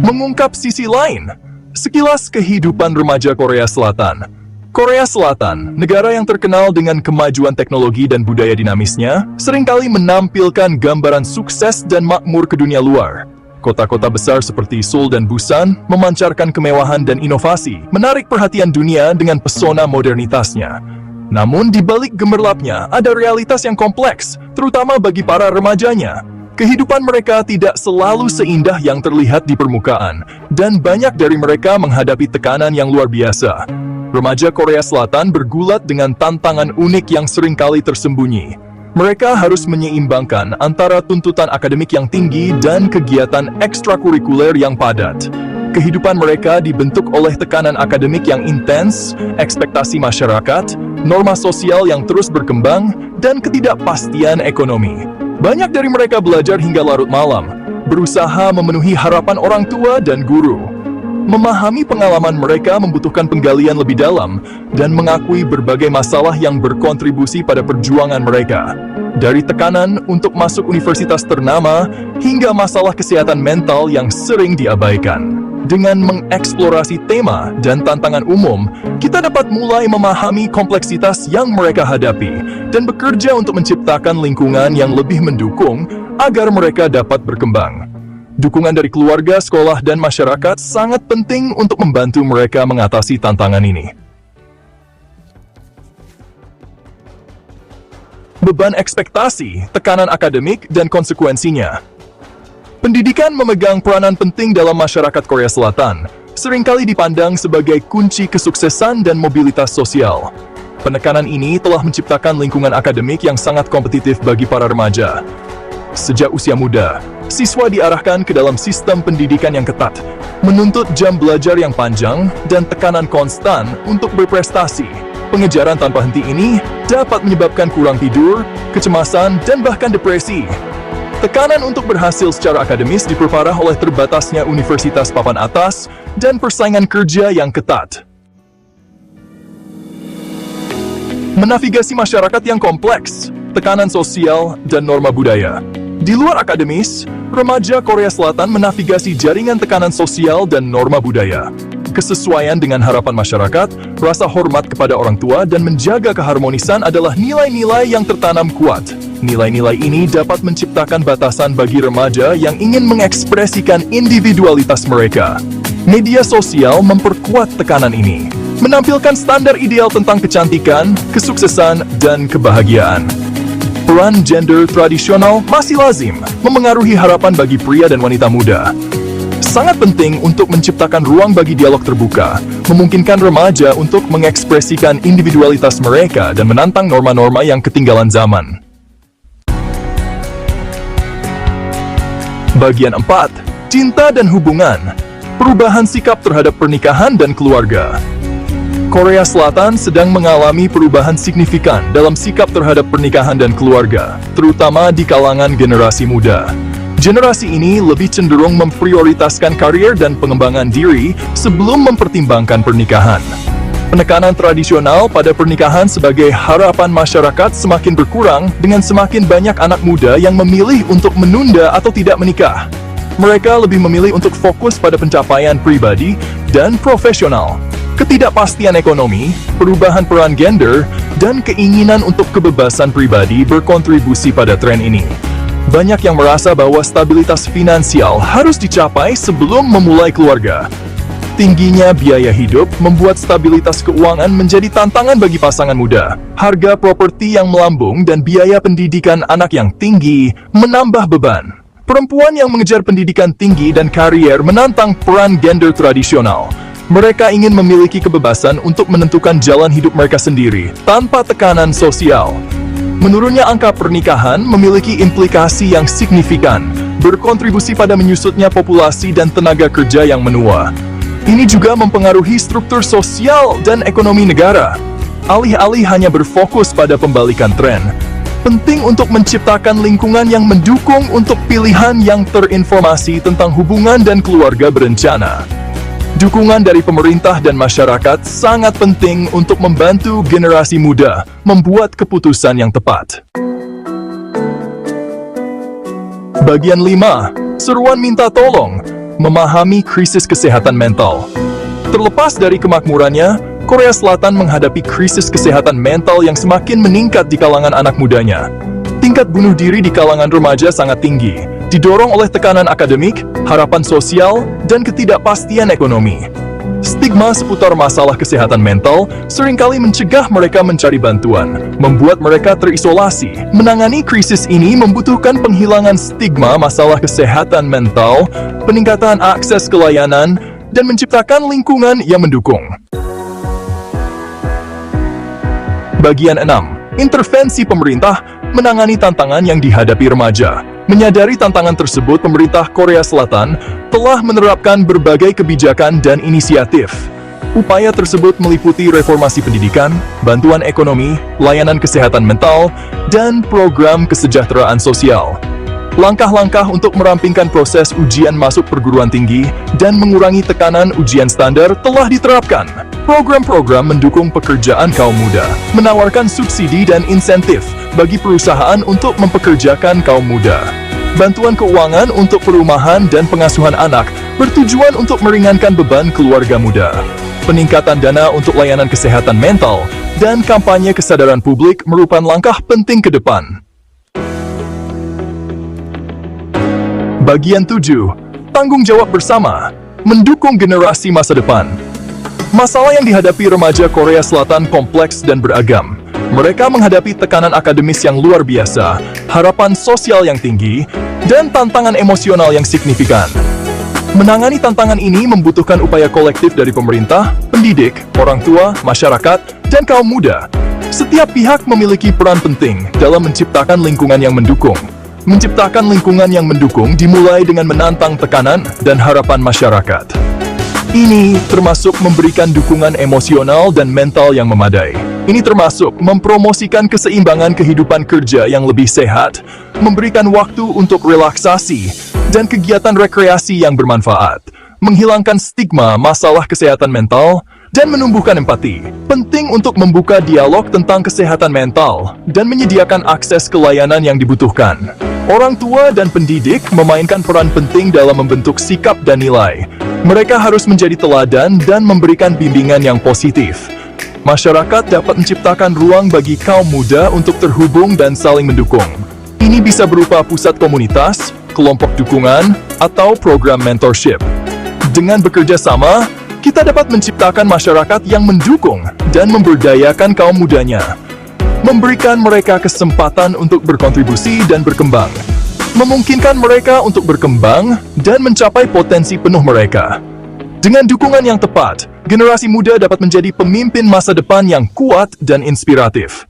Mengungkap sisi lain, sekilas kehidupan remaja Korea Selatan. Korea Selatan, negara yang terkenal dengan kemajuan teknologi dan budaya dinamisnya, seringkali menampilkan gambaran sukses dan makmur ke dunia luar. Kota-kota besar seperti Seoul dan Busan memancarkan kemewahan dan inovasi, menarik perhatian dunia dengan pesona modernitasnya. Namun di balik gemerlapnya ada realitas yang kompleks, terutama bagi para remajanya. Kehidupan mereka tidak selalu seindah yang terlihat di permukaan, dan banyak dari mereka menghadapi tekanan yang luar biasa. Remaja Korea Selatan bergulat dengan tantangan unik yang seringkali tersembunyi. Mereka harus menyeimbangkan antara tuntutan akademik yang tinggi dan kegiatan ekstrakurikuler yang padat. Kehidupan mereka dibentuk oleh tekanan akademik yang intens, ekspektasi masyarakat, norma sosial yang terus berkembang, dan ketidakpastian ekonomi. Banyak dari mereka belajar hingga larut malam, berusaha memenuhi harapan orang tua dan guru. Memahami pengalaman mereka membutuhkan penggalian lebih dalam dan mengakui berbagai masalah yang berkontribusi pada perjuangan mereka. Dari tekanan untuk masuk universitas ternama hingga masalah kesehatan mental yang sering diabaikan. Dengan mengeksplorasi tema dan tantangan umum, kita dapat mulai memahami kompleksitas yang mereka hadapi dan bekerja untuk menciptakan lingkungan yang lebih mendukung agar mereka dapat berkembang. Dukungan dari keluarga, sekolah, dan masyarakat sangat penting untuk membantu mereka mengatasi tantangan ini. Beban ekspektasi, tekanan akademik, dan konsekuensinya. Pendidikan memegang peranan penting dalam masyarakat Korea Selatan, seringkali dipandang sebagai kunci kesuksesan dan mobilitas sosial. Penekanan ini telah menciptakan lingkungan akademik yang sangat kompetitif bagi para remaja. Sejak usia muda, siswa diarahkan ke dalam sistem pendidikan yang ketat, menuntut jam belajar yang panjang, dan tekanan konstan untuk berprestasi. Pengejaran tanpa henti ini dapat menyebabkan kurang tidur, kecemasan, dan bahkan depresi. Tekanan untuk berhasil secara akademis diperparah oleh terbatasnya universitas papan atas dan persaingan kerja yang ketat. Menavigasi masyarakat yang kompleks, tekanan sosial, dan norma budaya. Di luar akademis, remaja Korea Selatan menavigasi jaringan tekanan sosial dan norma budaya. Kesesuaian dengan harapan masyarakat, rasa hormat kepada orang tua, dan menjaga keharmonisan adalah nilai-nilai yang tertanam kuat. Nilai-nilai ini dapat menciptakan batasan bagi remaja yang ingin mengekspresikan individualitas mereka. Media sosial memperkuat tekanan ini, menampilkan standar ideal tentang kecantikan, kesuksesan, dan kebahagiaan. Peran gender tradisional masih lazim memengaruhi harapan bagi pria dan wanita muda. Sangat penting untuk menciptakan ruang bagi dialog terbuka, memungkinkan remaja untuk mengekspresikan individualitas mereka dan menantang norma-norma yang ketinggalan zaman. Bagian 4. Cinta dan hubungan. Perubahan sikap terhadap pernikahan dan keluarga. Korea Selatan sedang mengalami perubahan signifikan dalam sikap terhadap pernikahan dan keluarga, terutama di kalangan generasi muda. Generasi ini lebih cenderung memprioritaskan karir dan pengembangan diri sebelum mempertimbangkan pernikahan. Penekanan tradisional pada pernikahan sebagai harapan masyarakat semakin berkurang dengan semakin banyak anak muda yang memilih untuk menunda atau tidak menikah. Mereka lebih memilih untuk fokus pada pencapaian pribadi dan profesional. Ketidakpastian ekonomi, perubahan peran gender, dan keinginan untuk kebebasan pribadi berkontribusi pada tren ini. Banyak yang merasa bahwa stabilitas finansial harus dicapai sebelum memulai keluarga. Tingginya biaya hidup membuat stabilitas keuangan menjadi tantangan bagi pasangan muda. Harga properti yang melambung dan biaya pendidikan anak yang tinggi menambah beban. Perempuan yang mengejar pendidikan tinggi dan karier menantang peran gender tradisional. Mereka ingin memiliki kebebasan untuk menentukan jalan hidup mereka sendiri, tanpa tekanan sosial. Menurunnya angka pernikahan memiliki implikasi yang signifikan, berkontribusi pada menyusutnya populasi dan tenaga kerja yang menua. Ini juga mempengaruhi struktur sosial dan ekonomi negara. Alih-alih hanya berfokus pada pembalikan tren, penting untuk menciptakan lingkungan yang mendukung untuk pilihan yang terinformasi tentang hubungan dan keluarga berencana. Dukungan dari pemerintah dan masyarakat sangat penting untuk membantu generasi muda membuat keputusan yang tepat. Bagian 5. Seruan minta tolong. memahami krisis kesehatan mental. Terlepas dari kemakmurannya, Korea Selatan menghadapi krisis kesehatan mental yang semakin meningkat di kalangan anak mudanya. Tingkat bunuh diri di kalangan remaja sangat tinggi, didorong oleh tekanan akademik, harapan sosial, dan ketidakpastian ekonomi. Stigma seputar masalah kesehatan mental seringkali mencegah mereka mencari bantuan, membuat mereka terisolasi. Menangani krisis ini membutuhkan penghilangan stigma masalah kesehatan mental, peningkatan akses ke layanan, dan menciptakan lingkungan yang mendukung. Bagian 6. Intervensi pemerintah menangani tantangan yang dihadapi remaja. Menyadari tantangan tersebut, pemerintah Korea Selatan telah menerapkan berbagai kebijakan dan inisiatif. Upaya tersebut meliputi reformasi pendidikan, bantuan ekonomi, layanan kesehatan mental, dan program kesejahteraan sosial. Langkah-langkah untuk merampingkan proses ujian masuk perguruan tinggi dan mengurangi tekanan ujian standar telah diterapkan. Program-program mendukung pekerjaan kaum muda, menawarkan subsidi dan insentif bagi perusahaan untuk mempekerjakan kaum muda. Bantuan keuangan untuk perumahan dan pengasuhan anak bertujuan untuk meringankan beban keluarga muda. Peningkatan dana untuk layanan kesehatan mental dan kampanye kesadaran publik merupakan langkah penting ke depan. Bagian 7. Tanggung jawab bersama, mendukung generasi masa depan. Masalah yang dihadapi remaja Korea Selatan kompleks dan beragam. Mereka menghadapi tekanan akademis yang luar biasa, harapan sosial yang tinggi, dan tantangan emosional yang signifikan. Menangani tantangan ini membutuhkan upaya kolektif dari pemerintah, pendidik, orang tua, masyarakat, dan kaum muda. Setiap pihak memiliki peran penting dalam menciptakan lingkungan yang mendukung. Menciptakan lingkungan yang mendukung dimulai dengan menantang tekanan dan harapan masyarakat. Ini termasuk memberikan dukungan emosional dan mental yang memadai. Ini termasuk mempromosikan keseimbangan kehidupan kerja yang lebih sehat, memberikan waktu untuk relaksasi, dan kegiatan rekreasi yang bermanfaat, menghilangkan stigma masalah kesehatan mental, dan menumbuhkan empati. Penting untuk membuka dialog tentang kesehatan mental dan menyediakan akses ke layanan yang dibutuhkan. Orang tua dan pendidik memainkan peran penting dalam membentuk sikap dan nilai. Mereka harus menjadi teladan dan memberikan bimbingan yang positif. Masyarakat dapat menciptakan ruang bagi kaum muda untuk terhubung dan saling mendukung. Ini bisa berupa pusat komunitas, kelompok dukungan, atau program mentorship. Dengan bekerja sama, kita dapat menciptakan masyarakat yang mendukung dan memberdayakan kaum mudanya. Memberikan mereka kesempatan untuk berkontribusi dan berkembang. Memungkinkan mereka untuk berkembang dan mencapai potensi penuh mereka. Dengan dukungan yang tepat, generasi muda dapat menjadi pemimpin masa depan yang kuat dan inspiratif.